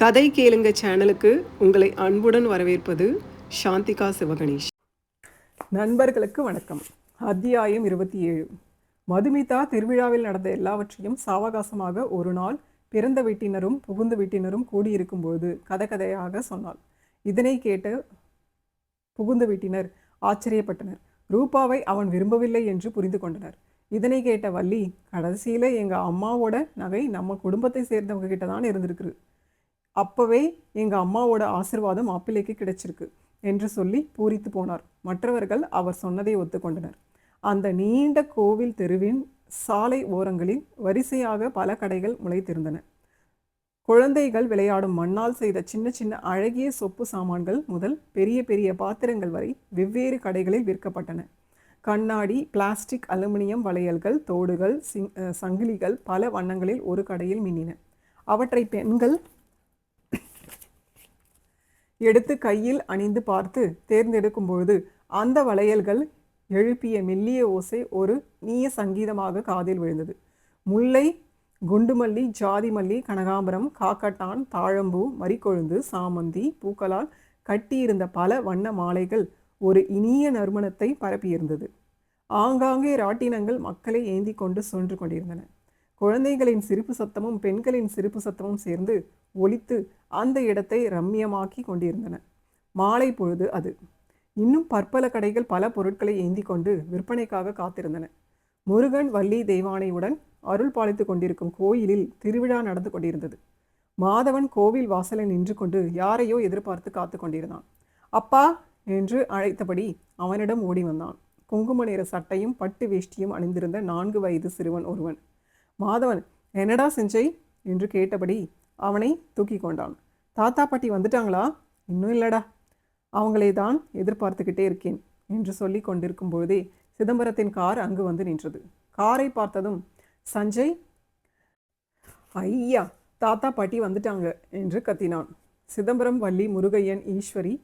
கதை கேளுங்க சேனலுக்கு உங்களை அன்புடன் வரவேற்பது சாந்திகா சிவகணேஷ். நண்பர்களுக்கு வணக்கம். அத்தியாயம் 27. மதுமிதா திருவிழாவில் நடந்த எல்லாவற்றையும் சாவகாசமாக ஒரு நாள் பிறந்த வீட்டினரும் புகுந்த வீட்டினரும் கூடியிருக்கும்போது கதையாக சொன்னாள். இதனை கேட்டு புகுந்த வீட்டினர் ஆச்சரியப்பட்டனர். ரூபாவை அவன் விரும்பவில்லை என்று புரிந்து கொண்டனர். இதனை கேட்ட வள்ளி, கடைசியில் எங்கள் அம்மாவோட நகை நம்ம குடும்பத்தை சேர்ந்தவங்க கிட்ட தான் இருந்திருக்கு. அப்போவே எங்கள் அம்மாவோட ஆசிர்வாதம் மாப்பிள்ளைக்கு கிடைச்சிருக்கு என்று சொல்லி பூரித்து போனார். மற்றவர்கள் அவர் சொன்னதை ஒத்துக்கொண்டனர். அந்த நீண்ட கோவில் தெருவின் சாலை ஓரங்களில் வரிசையாக பல கடைகள் முளைத்திருந்தன. குழந்தைகள் விளையாடும் மண்ணால் செய்த சின்ன சின்ன அழகிய சொப்பு சாமான்கள் முதல் பெரிய பெரிய பாத்திரங்கள் வரை வெவ்வேறு கடைகளில் விற்கப்பட்டன. கண்ணாடி, பிளாஸ்டிக், அலுமினியம் வளையல்கள், தோடுகள், சங்கிலிகள் பல வண்ணங்களில் ஒரு கடையில் மின்னின. அவற்றை பெண்கள் எடுத்து கையில் அணிந்து பார்த்து தேர்ந்தெடுக்கும் பொழுது அந்த வளையல்கள் எழுப்பிய மெல்லிய ஓசை ஒரு இனிய சங்கீதமாக காதில் விழுந்தது. முல்லை, குண்டுமல்லி, ஜாதி மல்லி, கனகாம்பரம், காக்கட்டான், தாழம்பூ, மறிக்கொழுந்து, சாமந்தி பூக்களால் கட்டியிருந்த பல வண்ண மாலைகள் ஒரு இனிய நறுமணத்தை பரப்பியிருந்தது. ஆங்காங்கே ராட்டினங்கள் மக்களை ஏந்தி கொண்டு சென்று கொண்டிருந்தன. குழந்தைகளின் சிரிப்பு சத்தமும் பெண்களின் சிரிப்பு சத்தமும் சேர்ந்து ஒலித்து அந்த இடத்தை ரம்மியமாக்கி கொண்டிருந்தன. மாலை பொழுது அது. இன்னும் பற்பல கடைகள் பல பொருட்களை ஏந்தி கொண்டு விற்பனைக்காக காத்திருந்தன. முருகன், வள்ளி, தெய்வானையுடன் அருள் பாலித்து கொண்டிருக்கும் கோயிலில் திருவிழா நடந்து கொண்டிருந்தது. மாதவன் கோவில் வாசலில் நின்று கொண்டு யாரையோ எதிர்பார்த்து காத்து கொண்டிருந்தான். அப்பா என்று அழைத்தபடி அவனிடம் ஓடி வந்தான். குங்கும நிற சட்டையும் பட்டு வேஷ்டியும் அணிந்திருந்த 4 வயது சிறுவன் ஒருவன். மாதவன், என்னடா செஞ்சை என்று கேட்டபடி அவனை தூக்கி கொண்டான். தாத்தா பாட்டி வந்துட்டாங்களா? இன்னும் இல்லடா, அவங்களே தான் எதிர்பார்த்துக்கிட்டே இருக்கேன் என்று சொல்லி கொண்டிருக்கும் பொழுதே சிதம்பரத்தின் கார் அங்கு வந்து நின்றது. காரை பார்த்ததும் சஞ்சய், ஐயா தாத்தா பாட்டி வந்துட்டாங்க என்று கத்தினான். சிதம்பரம், வள்ளி, முருகையன், ஈஸ்வரி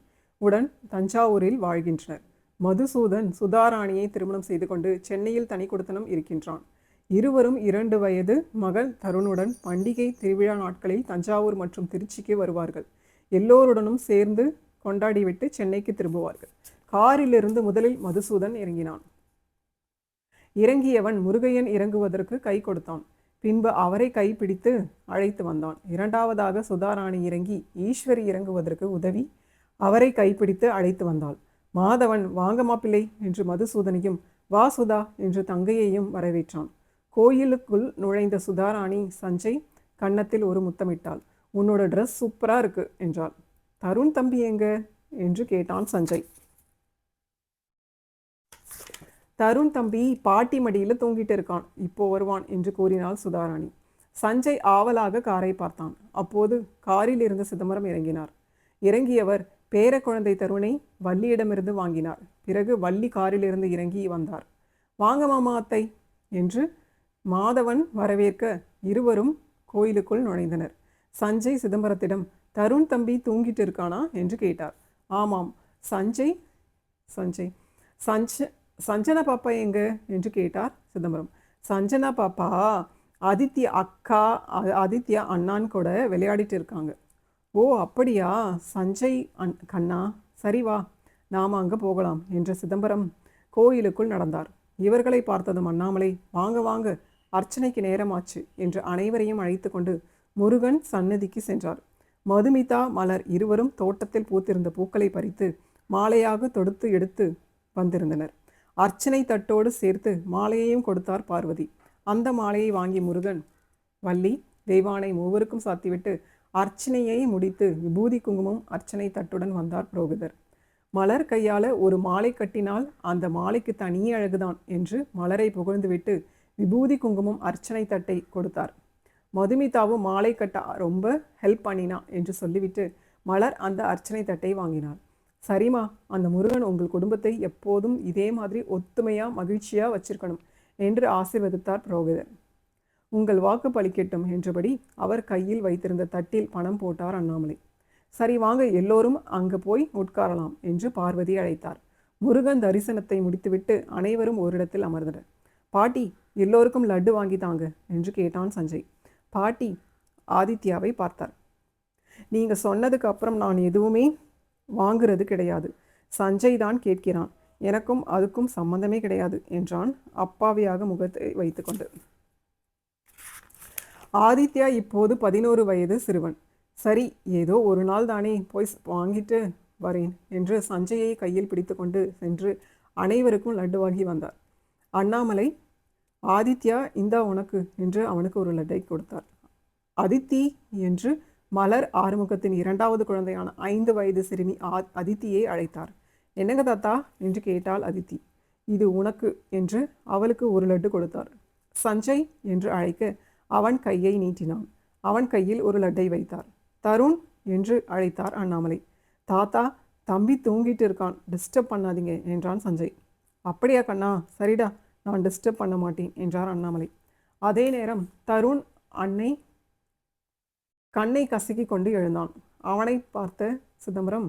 உடன் தஞ்சாவூரில் வாழ்கின்றனர். மதுசூதன் சுதாராணியை திருமணம் செய்து கொண்டு சென்னையில் தனி கொடுத்தனம் இருக்கின்றான். இருவரும் 2 வயது மகள் தருணுடன் பண்டிகை திருவிழா நாட்களில் தஞ்சாவூர் மற்றும் திருச்சிக்கு வருவார்கள். எல்லோருடனும் சேர்ந்து கொண்டாடிவிட்டு சென்னைக்கு திரும்புவார்கள். காரிலிருந்து முதலில் மதுசூதன் இறங்கினான். இறங்கியவன் முருகையன் இறங்குவதற்கு கை கொடுத்தான். பின்பு அவரை கைப்பிடித்து அழைத்து வந்தான். இரண்டாவதாக சுதாராணி இறங்கி ஈஸ்வரி இறங்குவதற்கு உதவி அவரை கைப்பிடித்து அழைத்து வந்தாள். மாதவன், வாங்க மாப்பிள்ளை என்று மதுசூதனையும், வா சுதா என்று தங்கையையும் வரவேற்றான். கோயிலுக்குள் நுழைந்த சுதாராணி சஞ்சய் கன்னத்தில் ஒரு முத்தமிட்டாள். உன்னோட ட்ரெஸ் சூப்பராக இருக்கு என்றாள். தருண் தம்பி எங்க என்று கேட்டான் சஞ்சய். தருண் தம்பி பாட்டி மடியில் தூங்கிட்டு இருக்கான், இப்போ வருவான் என்று கூறினாள் சுதாராணி. சஞ்சய் ஆவலாக காரை பார்த்தான். அப்போது காரில் இருந்த சிதம்பரம் இறங்கினார். இறங்கியவர் பேர குழந்தை தருணை வள்ளியிடமிருந்து வாங்கினார். பிறகு வள்ளி காரிலிருந்து இறங்கி வந்தார். வாங்க மாமா அத்தை என்று மாதவன் வரவேற்க இருவரும் கோயிலுக்குள் நுழைந்தனர். சஞ்சய் சிதம்பரத்திடம், தருண் தம்பி தூங்கிட்டு இருக்கானா என்று கேட்டார். ஆமாம். சஞ்சய் சஞ்சனா பாப்பா எங்க என்று கேட்டார் சிதம்பரம். சஞ்சனா பாப்பா ஆதித்யா அக்கா, ஆதித்யா அண்ணான் கூட விளையாடிட்டு இருக்காங்க. ஓ அப்படியா சஞ்சய் கண்ணா, சரி வா நாம் அங்கே போகலாம் என்ற சிதம்பரம் கோயிலுக்குள் நடந்தார். இவர்களை பார்த்ததும் அண்ணாமலை, வாங்க வாங்க, அர்ச்சனைக்கு நேரமாச்சு என்று அனைவரையும் அழைத்து கொண்டு முருகன் சன்னதிக்கு சென்றார். மதுமிதா, மலர் இருவரும் தோட்டத்தில் பூத்திருந்த பூக்களை பறித்து மாலையாக தொடுத்து எடுத்து வந்திருந்தனர். அர்ச்சனை தட்டோடு சேர்த்து மாலையையும் கொடுத்தார் பார்வதி. அந்த மாலையை வாங்கி முருகன், வள்ளி, தெய்வானை மூவருக்கும் சாத்திவிட்டு அர்ச்சனையை முடித்து விபூதி குங்குமம் அர்ச்சனை தட்டுடன் வந்தார் புரோகிதர். மலர் கையால் ஒரு மாலை கட்டினால் அந்த மாலைக்கு தனி அழகுதான் என்று மலரை புகழ்ந்துவிட்டு விபூதி குங்குமம் அர்ச்சனை தட்டை கொடுத்தார். மதுமிதாவும் மாலை கட்ட ரொம்ப ஹெல்ப் பண்ணினா என்று சொல்லிவிட்டு மலர் அந்த அர்ச்சனை தட்டை வாங்கினார். சரிம்மா, அந்த முருகன் உங்கள் குடும்பத்தை எப்போதும் இதே மாதிரி ஒத்துமையாக மகிழ்ச்சியாக வச்சிருக்கணும் என்று ஆசீர்வதித்தார் புரோகிதர். உங்கள் வாக்கு பலிக்கட்டும் என்றபடி அவர் கையில் வைத்திருந்த தட்டில் பணம் போட்டார் அண்ணாமலை. சரி வாங்க, எல்லோரும் அங்கே போய் உட்காரலாம் என்று பார்வதி அழைத்தார். முருகன் தரிசனத்தை முடித்துவிட்டு அனைவரும் ஓரிடத்தில் அமர்ந்தனர். பாட்டி, எல்லோருக்கும் லட்டு வாங்கி தாங்க என்று கேட்டான் சஞ்சய். பாட்டி ஆதித்யாவை பார்த்தார். நீங்கள் சொன்னதுக்கு அப்புறம் நான் எதுவுமே வாங்குறது கிடையாது. சஞ்சய் தான் கேட்கிறான். எனக்கும் அதுக்கும் சம்மந்தமே கிடையாது என்றான் அப்பாவியாக முகத்தை வைத்துக்கொண்டு. ஆதித்யா இப்போது 11 வயது சிறுவன். சரி, ஏதோ ஒரு நாள் தானே, போய் வாங்கிட்டு வரேன் என்று சஞ்சயை கையில் பிடித்து கொண்டு சென்று அனைவருக்கும் லட்டு வாங்கி வந்தார். அண்ணாமலை, ஆதித்யா இந்தா உனக்கு என்று அவனுக்கு ஒரு லட்டை கொடுத்தார். அதித்தி என்று மலர் ஆறுமுகத்தின் 2வது குழந்தையான 5 வயது சிறுமி அதித்தியை அழைத்தார். என்னங்க தாத்தா என்று கேட்டாள் அதித்தி. இது உனக்கு என்று அவளுக்கு ஒரு லட்டு கொடுத்தார். சஞ்சய் என்று அழைக்க அவன் கையை நீட்டினான். அவன் கையில் ஒரு லட்டை வைத்தார். தருண் என்று அழைத்தார் அண்ணாமலை. தாத்தா, தம்பி தூங்கிட்டு இருக்கான், டிஸ்டர்ப் பண்ணாதீங்க என்றான் சஞ்சய். அப்படியா கண்ணா, சரிடா, நான் டிஸ்டர்ப் பண்ண மாட்டேன் என்றார் அண்ணாமலை. அதே நேரம் தருண் கண்ணை கசக்கி கொண்டு எழுந்தான். அவனை பார்த்த சிதம்பரம்,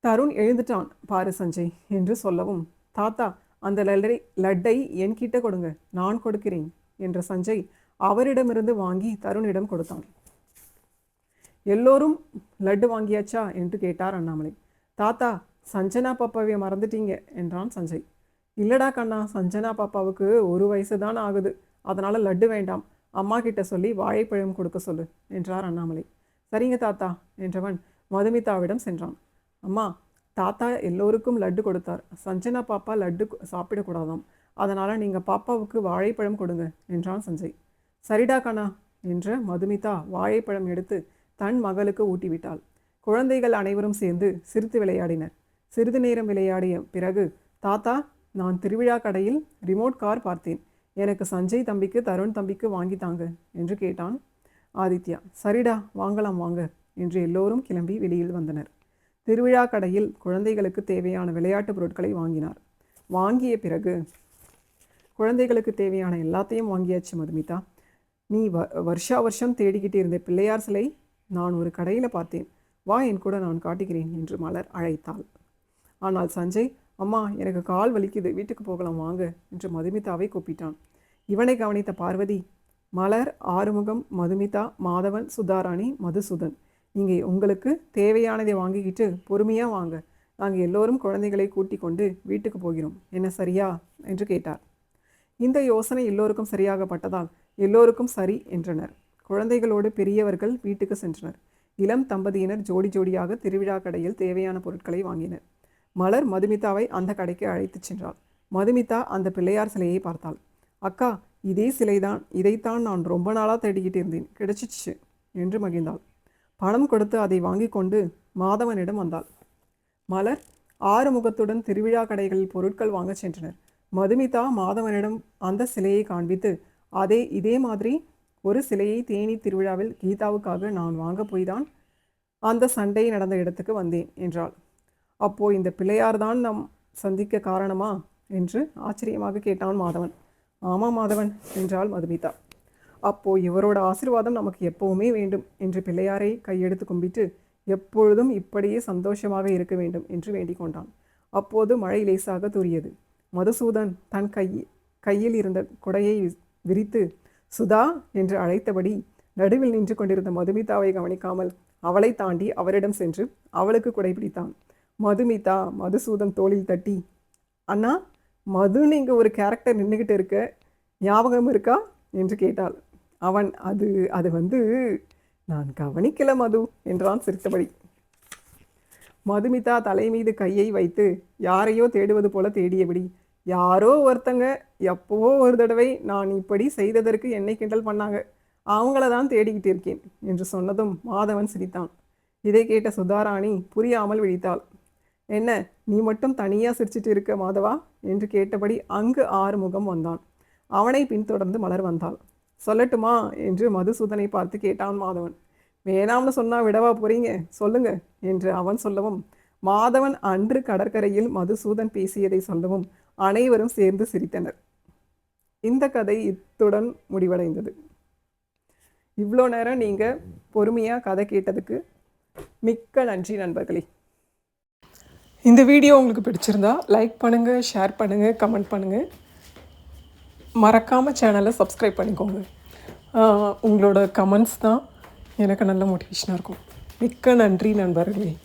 தருண் எழுந்துட்டான் பாரு சஞ்சய் என்று சொல்லவும், தாத்தா அந்த லட்டை என்கிட்ட கொடுங்க, நான் கொடுக்கிறேன் என்ற சஞ்சய் அவரிடமிருந்து வாங்கி தருணிடம் கொடுத்தான். எல்லோரும் லட்டு வாங்கியாச்சா என்று கேட்டார் அண்ணாமலை. தாத்தா, சஞ்சனா பாப்பாவை மறந்துட்டீங்க என்றான் சஞ்சய். இல்லடா கண்ணா, சஞ்சனா பாப்பாவுக்கு 1 வயசு தான் ஆகுது, அதனால் லட்டு வேண்டாம், அம்மா கிட்ட சொல்லி வாழைப்பழம் கொடுக்க சொல்லு என்றார் அண்ணாமலை. சரிங்க தாத்தா என்றவன் மதுமிதாவிடம் சென்றான். அம்மா, தாத்தா எல்லோருக்கும் லட்டு கொடுத்தார், சஞ்சனா பாப்பா லட்டு சாப்பிடக்கூடாதாம், அதனால் நீங்கள் பாப்பாவுக்கு வாழைப்பழம் கொடுங்க என்றான் சஞ்சய். சரிடா கண்ணா என்ற மதுமிதா வாழைப்பழம் எடுத்து தன் மகளுக்கு ஊட்டிவிட்டாள். குழந்தைகள் அனைவரும் சேர்ந்து சிரித்து விளையாடினர். சிறிது நேரம் விளையாடிய பிறகு, தாத்தா, நான் திருவிழா கடையில் ரிமோட் கார் பார்த்தேன், எனக்கு சஞ்சய் தம்பிக்கு தருண் தம்பிக்கு வாங்கி தாங்க என்று கேட்டான் ஆதித்யா. சரிடா, வாங்கலாம் வாங்க என்று எல்லோரும் கிளம்பி வெளியில் வந்தனர். திருவிழா கடையில் குழந்தைகளுக்கு தேவையான விளையாட்டு பொருட்களை வாங்கினார். வாங்கிய பிறகு, குழந்தைகளுக்கு தேவையான எல்லாத்தையும் வாங்கியாச்சு மதுமிதா, நீ வருஷம் தேடிக்கிட்டு இருந்த பிள்ளையார் சிலை நான் ஒரு கடையில் பார்த்தேன், வா என் கூட நான் காட்டுகிறேன் என்று மலர் அழைத்தாள். ஆனால் சஞ்சய், அம்மா எனக்கு கால் வலிக்குது, வீட்டுக்கு போகலாம் வாங்க என்று மதுமிதாவை கூப்பிட்டான். இவனை கவனித்த பார்வதி, மலர், ஆறுமுகம், மதுமிதா, மாதவன், சுதாராணி, மதுசூதன், இங்கே உங்களுக்கு தேவையானதை வாங்கிக்கிட்டு பொறுமையாக வாங்க, நாங்கள் எல்லோரும் குழந்தைகளை கூட்டி கொண்டு வீட்டுக்கு போகிறோம், என்ன சரியா என்று கேட்டார். இந்த யோசனை எல்லோருக்கும் சரியாகப்பட்டதால் எல்லோருக்கும் சரி என்றனர். குழந்தைகளோடு பெரியவர்கள் வீட்டுக்கு சென்றனர். இளம் தம்பதியினர் ஜோடி ஜோடியாக திருவிழா கடையில் தேவையான பொருட்களை வாங்கினர். மலர் மதுமிதாவை அந்த கடைக்கு அழைத்துச் சென்றாள். மதுமிதா அந்த பிள்ளையார் சிலையை பார்த்தாள். அக்கா, இதே சிலைதான், இதைத்தான் நான் ரொம்ப நாளாக தேடிக்கிட்டு இருந்தேன், கிடைச்சிச்சு என்று மகிழ்ந்தாள். பணம் கொடுத்து அதை வாங்கி கொண்டு மாதவனிடம் வந்தாள். மலர் ஆறுமுகத்துடன் திருவிழா கடைகளில் பொருட்கள் வாங்க சென்றனர். மதுமிதா மாதவனிடம் அந்த சிலையை காண்பித்து, இதே மாதிரி ஒரு சிலையை தேனி திருவிழாவில் கீதாவுக்காக நான் வாங்க போய் தான் அந்த சண்டை நடந்த இடத்துக்கு வந்தேன் என்றாள். அப்போ இந்த பிள்ளையார் தான் நாம் சந்திக்க காரணமா என்று ஆச்சரியமாக கேட்டான் மாதவன். ஆமாம் மாதவன் என்றாள் மதுமிதா. அப்போ இவரோட ஆசீர்வாதம் நமக்கு எப்பவுமே வேண்டும் என்று பிள்ளையாரை கையெடுத்து கும்பிட்டு, எப்பொழுதும் இப்படியே சந்தோஷமாக இருக்க வேண்டும் என்று வேண்டிக் கொண்டான். அப்போது மழை லேசாக தூறியது. மதுசூதன் தன் கையில் இருந்த குடையை விரித்து சுதா என்று அழைத்தபடி நடுவில் நின்று கொண்டிருந்த மதுமிதாவை கவனிக்காமல் அவளை தாண்டி அவரிடம் சென்று அவளுக்கு குடை பிடித்தான். மதுமிதா மதுசூதன் தோளில் தட்டி, அண்ணா, மது நீங்கள் ஒரு கேரக்டர் நின்றுக்கிட்டு இருக்க, ஞாபகம் இருக்கா என்று கேட்டாள். அவன் அது வந்து நான் கவனிக்கல மது என்றான் சிரித்தபடி. மதுமிதா தலை மீது கையை வைத்து யாரையோ தேடுவது போல தேடியபடி, யாரோ ஒருத்தங்க எப்போவோ ஒரு தடவை நான் இப்படி செய்ததற்கு என்னை கிண்டல் பண்ணாங்க, அவங்கள தான் தேடிக்கிட்டு இருக்கேன் என்று சொன்னதும் மாதவன் சிரித்தான். இதை கேட்ட சுதாராணி புரியாமல் விழித்தாள். என்ன, நீ மட்டும் தனியாக சிரிச்சிட்டு இருக்க மாதவா என்று கேட்டபடி அங்கு ஆறுமுகம் வந்தான். அவனை பின்தொடர்ந்து மலர் வந்தாள். சொல்லட்டுமா என்று மதுசூதனை பார்த்து கேட்டான் மாதவன். வேணாம்னு சொன்னா விடவா போறீங்க, சொல்லுங்க என்று அவன் சொல்லவும், மாதவன் அன்று கடற்கரையில் மதுசூதன் பேசியதை சொல்லவும் அனைவரும் சேர்ந்து சிரித்தனர். இந்த கதை இத்துடன் முடிவடைந்தது. இவ்வளோ நேரம் நீங்கள் பொறுமையாக கதை கேட்டதுக்கு மிக்க நன்றி நண்பர்களே. இந்த வீடியோ உங்களுக்கு பிடிச்சிருந்தா லைக் பண்ணுங்கள், ஷேர் பண்ணுங்கள், கமெண்ட் பண்ணுங்கள். மறக்காமல் சேனலை சப்ஸ்கிரைப் பண்ணிக்கோங்க. உங்களோட கமெண்ட்ஸ் தான் எனக்கு நல்ல மோட்டிவேஷனாக இருக்கும். மிக்க நன்றி நண்பர்களே.